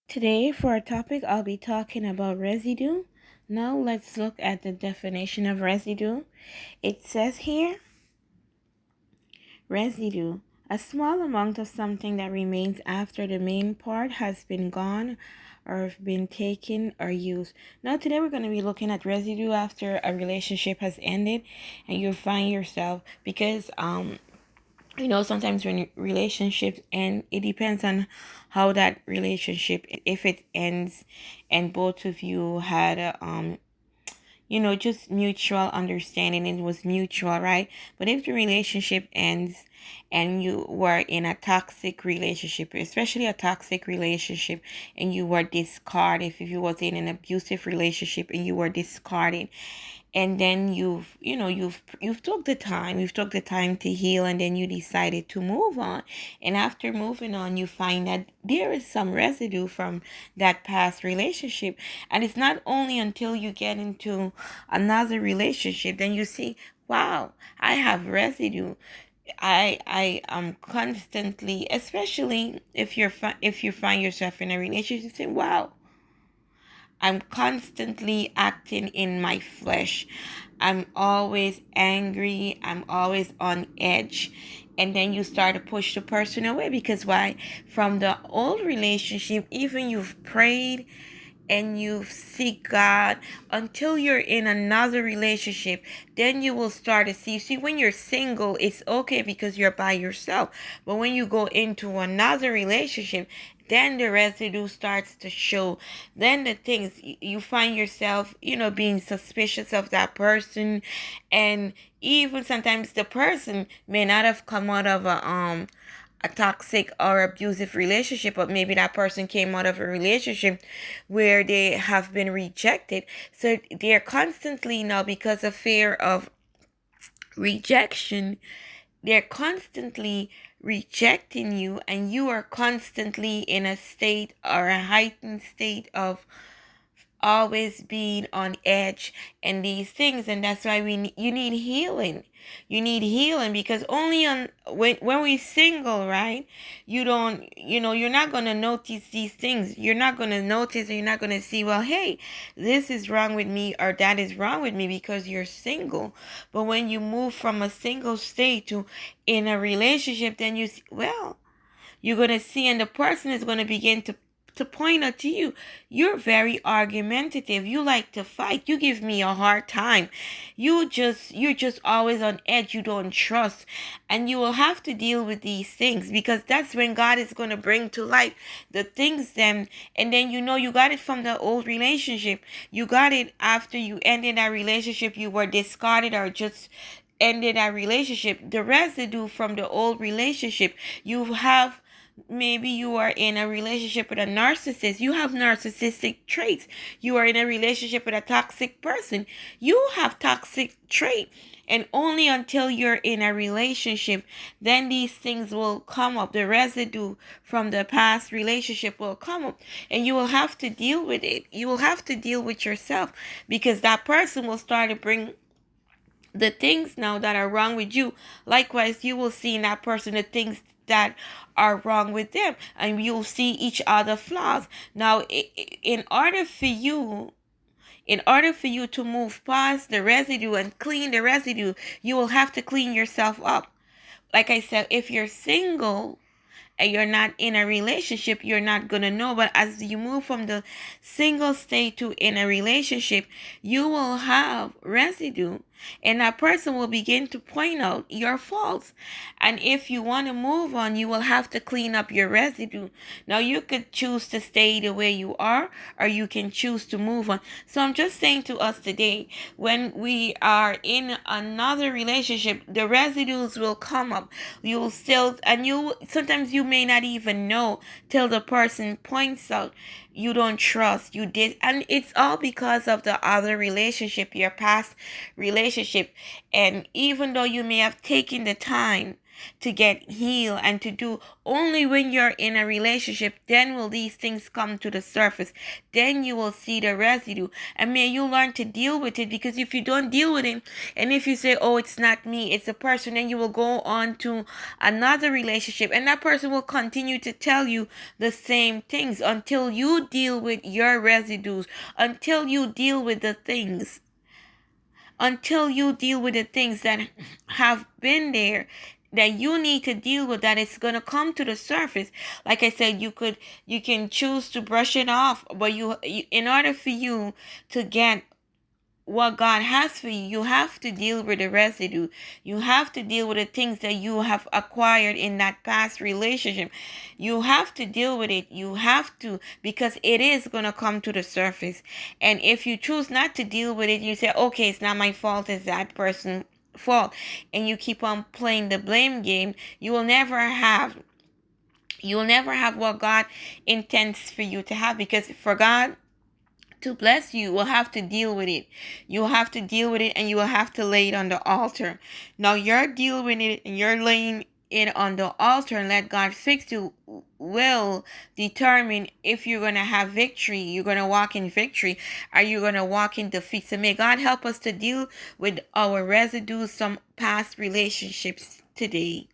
Today, for our topic, I'll be talking about residue. Now, let's look at the definition of residue. It says here residue, a small amount of something that remains after the main part has been gone or been taken or used. Now, today we're going to be looking at residue after a relationship has ended and you find yourself because sometimes when relationships end, it depends on how that relationship, if it ends and both of you had just mutual understanding, it was mutual, right? But if the relationship ends and you were in a toxic relationship, especially a toxic relationship, and you were discarded, if you was in an abusive relationship and you were discarded, and then you've took the time to heal, and then you decided to move on, and after moving on you find that there is some residue from that past relationship, and it's not only until you get into another relationship then you see, wow, I have residue. I am constantly, especially if you find yourself in a relationship, say, wow, I'm constantly acting in my flesh. I'm always angry. I'm always on edge. And then you start to push the person away because why? From the old relationship, even you've prayed and you seek God until you're in another relationship, then you will start to see. See, when you're single, it's okay because you're by yourself. But when you go into another relationship, then the residue starts to show. Then the things you find yourself, being suspicious of that person, and even sometimes the person may not have come out of a toxic or abusive relationship, but maybe that person came out of a relationship where they have been rejected. So they're constantly now, because of fear of rejection, they're constantly rejecting you, and you are constantly in a state or a heightened state of always being on edge and these things. And that's why you need healing. You need healing because only on when we single, right, you're not going to notice these things. You're not going to notice, or you're not going to see, well, hey, this is wrong with me or that is wrong with me, because you're single. But when you move from a single state to in a relationship, then you see, well, you're going to see, and the person is going to begin to point out to you, you're very argumentative. You like to fight. You give me a hard time. You're just always on edge. You don't trust. And you will have to deal with these things, because that's when God is going to bring to light the things then. And then you got it from the old relationship. You got it after you ended that relationship. You were discarded or just ended that relationship. The residue from the old relationship, you have. Maybe you are in a relationship with a narcissist. You have narcissistic traits. You are in a relationship with a toxic person. You have toxic traits. And only until you're in a relationship, then these things will come up. The residue from the past relationship will come up. And you will have to deal with it. You will have to deal with yourself, because that person will start to bring the things now that are wrong with you. Likewise, you will see in that person the things that are wrong with them, and you'll see each other flaws. Now, in order for you to move past the residue and clean the residue, you will have to clean yourself up. Like I said, if you're single and you're not in a relationship, you're not gonna know. But as you move from the single state to in a relationship, you will have residue, and that person will begin to point out your faults. And if you want to move on, you will have to clean up your residue. Now, you could choose to stay the way you are, or you can choose to move on. So I'm just saying to us today, when we are in another relationship, the residues will come up. You'll still, and sometimes you may not even know till the person points out, you don't trust, you did, and it's all because of the other relationship, your past relationship. And even though you may have taken the time to get healed and to do. Only when you're in a relationship, then will these things come to the surface. Then you will see the residue. And may you learn to deal with it, because if you don't deal with it, and if you say, oh, it's not me, it's a person, then you will go on to another relationship, and that person will continue to tell you the same things until you deal with your residues, until you deal with the things, that have been there, that you need to deal with, that it's going to come to the surface. Like I said, you can choose to brush it off, but you in order for you to get what God has for you, you have to deal with the residue. You have to deal with the things that you have acquired in that past relationship. You have to deal with it. You have to, because it is going to come to the surface. And if you choose not to deal with it, you say, okay, it's not my fault, it's that person's fault, and you keep on playing the blame game, you will never have what God intends for you to have. Because for God to bless you, will have to deal with it. You'll have to deal with it, and you will have to lay it on the altar. Now you're dealing with it and you're laying it on the altar, and let God fix you, will determine if you're going to have victory, you're going to walk in victory, or you're going to walk in defeat. So may God help us to deal with our residues, some past relationships today.